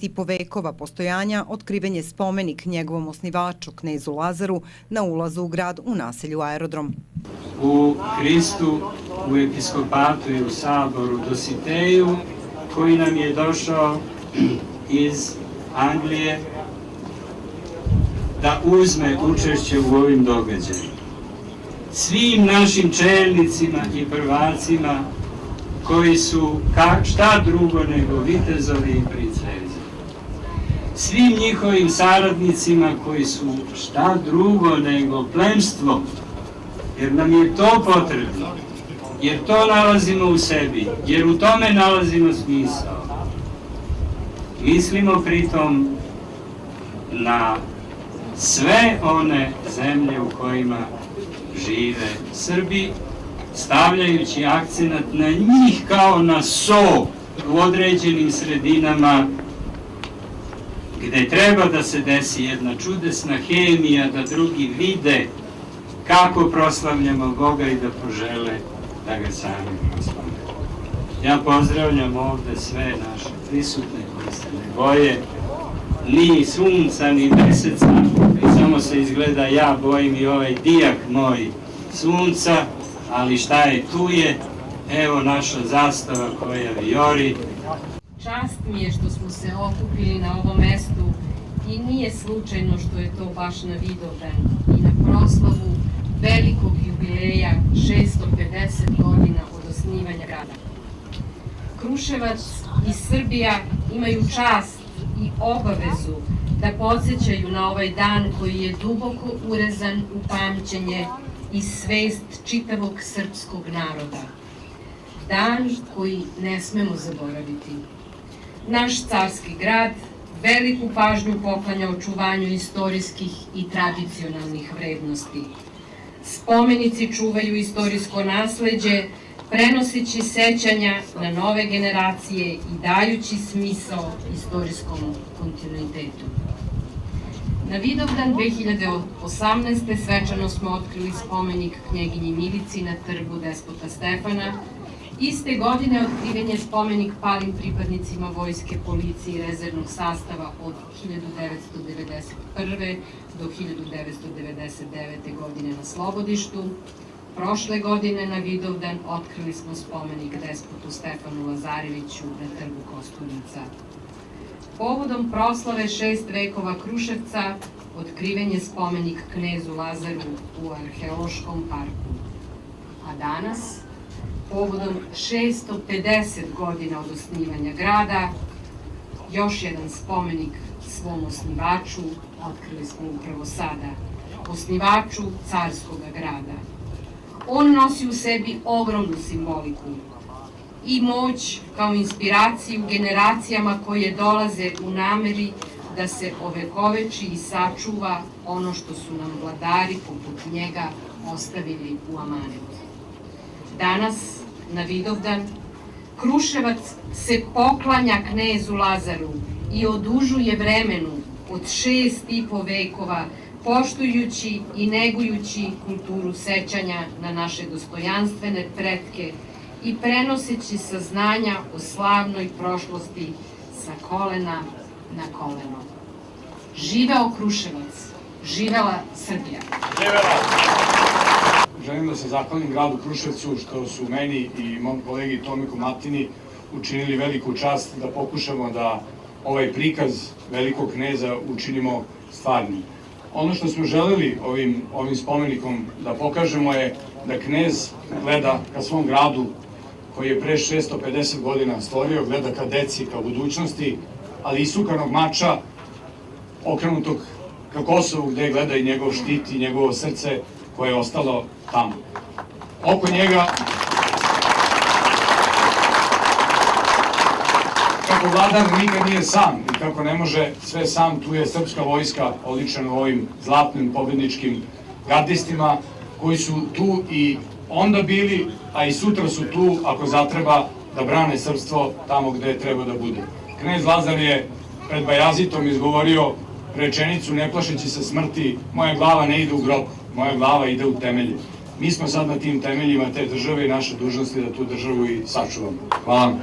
6,5 vekova postojanja otkriven je spomenik njegovom osnivaču, knezu Lazaru, na ulazu u grad u naselju Aerodrom. U Hristu, u episkopatu i u saboru Dositeju, koji nam je došao iz Anglije da uzme učešće u ovim događajima. Svim našim čelnicima i prvacima koji su šta drugo nego vitezovi i princeze. Svim njihovim saradnicima koji su šta drugo nego plemstvo, jer nam je to potrebno, jer to nalazimo u sebi, jer u tome nalazimo smisao. Mislimo pritom na sve one zemlje u kojima žive Srbi, stavljajući akcenat na njih kao na so u određenim sredinama gde treba da se desi jedna čudesna hemija, da drugi vide kako proslavljamo Boga i da požele da ga sami proslavljamo. Ja pozdravljam ovde sve naše prisutne koji se ne boje ni sunca, ni meseca, samo se izgleda ja bojim i ovaj dijak moj sunca, ali šta je tu je, evo naša zastava koja vijori. Čast mi je što smo se okupili na ovom mestu i nije slučajno što je to baš na Vidovdan i na proslavu velikog jubileja 650 godina od osnivanja grada. Kruševac i Srbija imaju čast i obavezu da podsjećaju na ovaj dan koji je duboko urezan u pamćenje i svest čitavog srpskog naroda. Dan koji ne smemo zaboraviti. Naš carski grad veliku pažnju poklanja očuvanju istorijskih i tradicionalnih vrednosti. Spomenici čuvaju istorijsko nasleđe, prenoseći sećanja na nove generacije i dajući smisao istorijskom kontinuitetu. Na Vidovdan 2018. svečano smo otkrili spomenik knjeginji Milici na trgu Despota Stefana. Iste godine otkriven je spomenik palim pripadnicima vojske, policije i rezervnog sastava od 1991. do 1999. godine na Slobodištu. Prošle godine na Vidovdan otkrili smo spomenik despotu Stefanu Lazareviću na trgu Kosturica. Povodom proslave 6 vekova Kruševca otkriven je spomenik knezu Lazaru u arheološkom parku. A danas, povodom 650 godina od osnivanja grada, još jedan spomenik svom osnivaču otkrili smo upravo sada, osnivaču carskog grada. On nosi u sebi ogromnu simboliku i moć kao inspiraciju generacijama koje dolaze u nameri da se ovekoveči i sačuva ono što su nam vladari poput njega ostavili u amanet. Danas, na Vidovdan, Kruševac se poklanja knezu Lazaru i odužuje vremenu od 6,5 vekova, poštujući i negujući kulturu sećanja na naše dostojanstvene pretke i prenoseći saznanja o slavnoj prošlosti sa kolena na koleno. Živeo Kruševac, živela Srbija! Želim da se zahvalim gradu Kruševcu što su meni i mom kolegi Tomi Komatini učinili veliku čast da pokušamo da ovaj prikaz velikog kneza učinimo stvarnim. Ono što smo želeli ovim spomenikom da pokažemo je da knez gleda ka svom gradu koji je pre 650 godina stvorio, gleda ka deci, ka budućnosti, ali isukanog mača okrenutog ka Kosovu gde gleda i njegov štit i njegovo srce koje je ostalo tamo. Oko njega, kako vladar nikad nije sam i kako ne može sve sam, tu je srpska vojska oličena u ovim zlatnim pobedničkim gardistima koji su tu i onda bili, a i sutra su tu ako zatreba da brane srpstvo tamo gde treba da bude. Knez Lazar je pred Bajazitom izgovorio rečenicu ne plašeći se smrti, moja glava ne ide u grob, moja glava ide u temelje. Mi smo sad na tim temeljima te države i naša dužnost je da tu državu i sačuvamo. Hvala vam.